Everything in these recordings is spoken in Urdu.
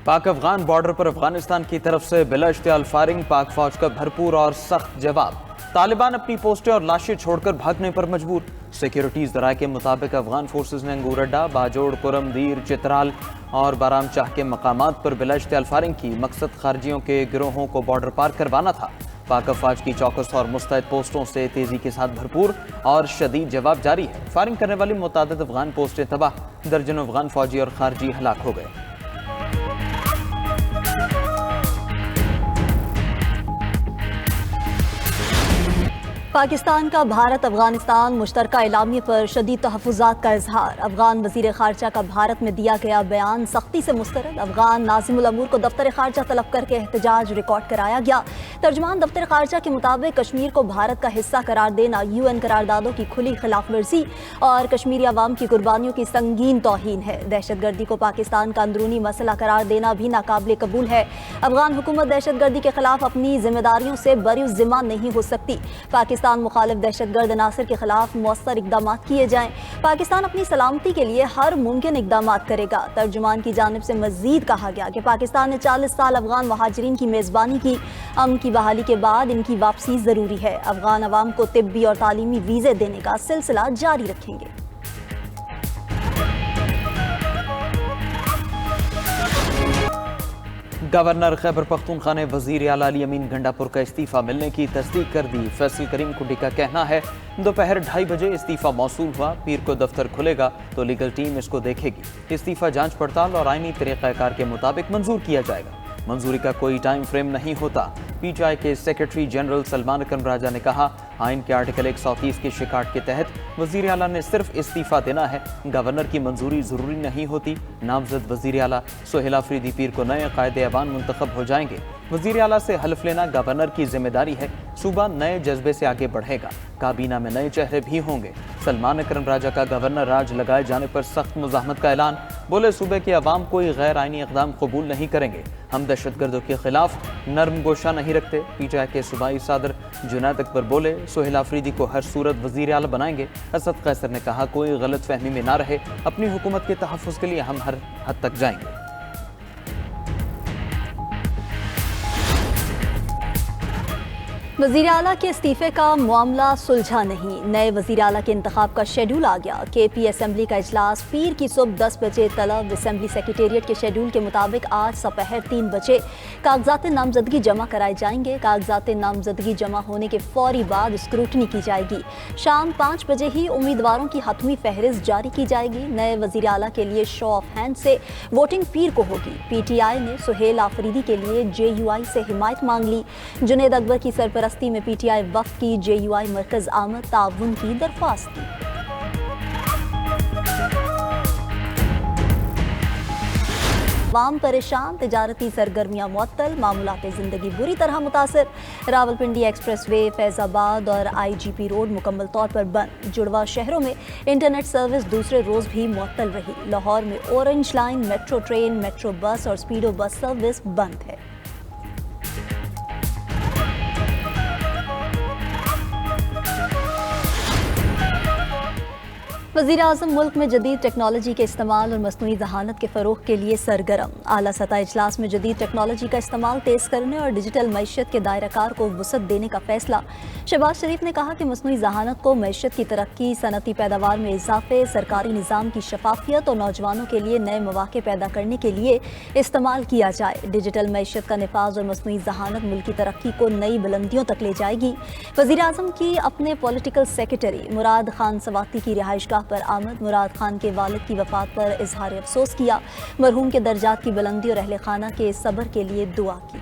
پاک افغان بارڈر پر افغانستان کی طرف سے بلا اشتعال فائرنگ، پاک فوج کا بھرپور اور سخت جواب۔ طالبان اپنی پوسٹیں اور لاشیں چھوڑ کر بھاگنے پر مجبور۔ سیکیورٹی ذرائع کے مطابق افغان فورسز نے انگور اڈا، باجوڑ، کرم دیر، چترال اور بارام چاہ کے مقامات پر بلا اشتعال فائرنگ کی۔ مقصد خارجیوں کے گروہوں کو بارڈر پار کروانا تھا۔ پاک افواج کی چوکس اور مستعد پوسٹوں سے تیزی کے ساتھ بھرپور اور شدید جواب جاری ہے۔ فائرنگ کرنے والی متعدد افغان پوسٹیں تباہ، درجنوں افغان فوجی اور خارجی ہلاک ہو گئے۔ پاکستان کا بھارت افغانستان مشترکہ اعلامیے پر شدید تحفظات کا اظہار۔ افغان وزیر خارجہ کا بھارت میں دیا گیا بیان سختی سے مسترد۔ افغان ناظم الامور کو دفتر خارجہ طلب کر کے احتجاج ریکارڈ کرایا گیا۔ ترجمان دفتر خارجہ کے مطابق کشمیر کو بھارت کا حصہ قرار دینا UN قراردادوں کی کھلی خلاف ورزی اور کشمیری عوام کی قربانیوں کی سنگین توہین ہے۔ دہشت گردی کو پاکستان کا اندرونی مسئلہ قرار دینا بھی ناقابل قبول ہے۔ افغان حکومت دہشت گردی کے خلاف اپنی ذمہ داریوں سے بری الذمہ نہیں ہو سکتی۔ پاکستان مخالف دہشت گرد عناصر کے خلاف مؤثر اقدامات کیے جائیں۔ پاکستان اپنی سلامتی کے لیے ہر ممکن اقدامات کرے گا۔ ترجمان کی جانب سے مزید کہا گیا کہ پاکستان نے 40 سال افغان مہاجرین کی میزبانی کی۔ امن کی بحالی کے بعد ان کی واپسی ضروری ہے۔ افغان عوام کو طبی اور تعلیمی ویزے دینے کا سلسلہ جاری رکھیں گے۔ گورنر خیبر پختونخوا نے وزیر اعلیٰ علی امین گنڈاپور کا استعفیٰ ملنے کی تصدیق کر دی۔ فیصل کریم کنڈی کا کہنا ہے دوپہر 2:30 بجے استعفیٰ موصول ہوا، پیر کو دفتر کھلے گا تو لیگل ٹیم اس کو دیکھے گی۔ استعفیٰ جانچ پڑتال اور آئینی طریقہ کار کے مطابق منظور کیا جائے گا۔ منظوری کا کوئی ٹائم فریم نہیں ہوتا۔ PTI کے سیکرٹری جنرل سلمان اکرم راجہ نے کہا آئین کے آرٹیکل 130 کی شکاٹ کے تحت وزیر اعلیٰ نے صرف استعفیٰ دینا ہے، گورنر کی منظوری ضروری نہیں ہوتی۔ نامزد وزیر اعلیٰ سہیل آفریدی پیر کو نئے قائد ایوان منتخب ہو جائیں گے۔ وزیر اعلیٰ سے حلف لینا گورنر کی ذمہ داری ہے۔ صوبہ نئے جذبے سے آگے بڑھے گا۔ کابینہ میں نئے چہرے بھی ہوں گے۔ سلمان اکرم راجہ کا گورنر راج لگائے جانے پر سخت مزاحمت کا اعلان۔ بولے صوبے کے عوام کوئی غیر آئینی اقدام قبول نہیں کریں گے۔ ہم دہشت گردوں کے خلاف نرم گوشہ نہیں رکھتے۔ PTI کے صوبائی صدر جنید اکبر بولے سہیل آفریدی کو ہر صورت وزیر اعلیٰ بنائیں گے۔ اسد قیصر نے کہا کوئی غلط فہمی میں نہ رہے، اپنی حکومت کے تحفظ کے لیے ہم ہر حد تک جائیں گے۔ وزیر اعلیٰ کے استعفے کا معاملہ سلجھا نہیں۔ نئے وزیر اعلیٰ کے انتخاب کا شیڈول آ گیا۔ KP اسمبلی کا اجلاس پیر کی صبح 10 بجے طلب۔ اسمبلی سیکریٹریٹ کے شیڈول کے مطابق آج دوپہر 3 بجے کاغذات نامزدگی جمع کرائے جائیں گے۔ کاغذات نامزدگی جمع ہونے کے فوری بعد اسکروٹنی کی جائے گی۔ شام 5 بجے ہی امیدواروں کی حتمی فہرست جاری کی جائے گی۔ نئے وزیر اعلیٰ کے لیے شو آف ہینڈ سے ووٹنگ پیر کو ہوگی۔ PTI نے سہیل آفریدی کے لیے JUI سے حمایت مانگ لی۔ جنید اکبر کی سرپرستی میں PTI وفد کی JUI مرکز آمد تعاون کی درخواست کی۔ عوام پریشان، تجارتی سرگرمیاں معطل، معمولات زندگی بری طرح متاثر۔ راولپنڈی ایکسپریس وے، فیض آباد اور IGP روڈ مکمل طور پر بند۔ جڑواں شہروں میں انٹرنیٹ سروس دوسرے روز بھی معطل رہی۔ لاہور میں orange line, metro train, metro bus اور سپیڈو بس سروس بند ہے۔ وزیر اعظم ملک میں جدید ٹیکنالوجی کے استعمال اور مصنوعی ذہانت کے فروغ کے لیے سرگرم۔ اعلیٰ سطح اجلاس میں جدید ٹیکنالوجی کا استعمال تیز کرنے اور ڈیجیٹل معیشت کے دائرہ کار کو وسعت دینے کا فیصلہ۔ شہباز شریف نے کہا کہ مصنوعی ذہانت کو معیشت کی ترقی، صنعتی پیداوار میں اضافے، سرکاری نظام کی شفافیت اور نوجوانوں کے لیے نئے مواقع پیدا کرنے کے لیے استعمال کیا جائے۔ ڈیجیٹل معیشت کا نفاذ اور مصنوعی ذہانت ملک کی ترقی کو نئی بلندیوں تک لے جائے گی۔ وزیر اعظم کی اپنے پولیٹیکل سیکریٹری مراد خان سواتی کی رہائش گاہ پر آمد۔ مراد خان کے والد کی وفات پر اظہار افسوس کیا۔ مرحوم کے درجات کی بلندی اور اہل خانہ کے صبر کے لیے دعا کی۔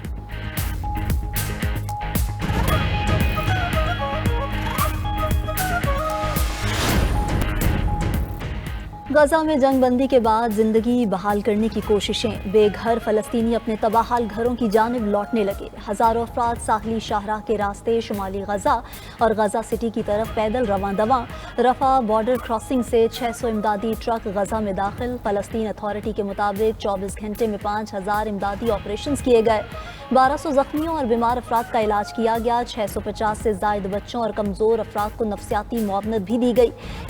غزہ میں جنگ بندی کے بعد زندگی بحال کرنے کی کوششیں۔ بے گھر فلسطینی اپنے تباہال گھروں کی جانب لوٹنے لگے۔ ہزاروں افراد ساحلی شاہراہ کے راستے شمالی غزہ اور غزہ سٹی کی طرف پیدل رواں دواں۔ رفح بارڈر کراسنگ سے 600 امدادی ٹرک غزہ میں داخل۔ فلسطین اتھارٹی کے مطابق 24 گھنٹے میں 5000 امدادی آپریشنز کیے گئے۔ 1200 زخمیوں اور بیمار افراد کا علاج کیا گیا۔ 650 سے زائد بچوں اور کمزور افراد کو نفسیاتی معاونت بھی دی گئی۔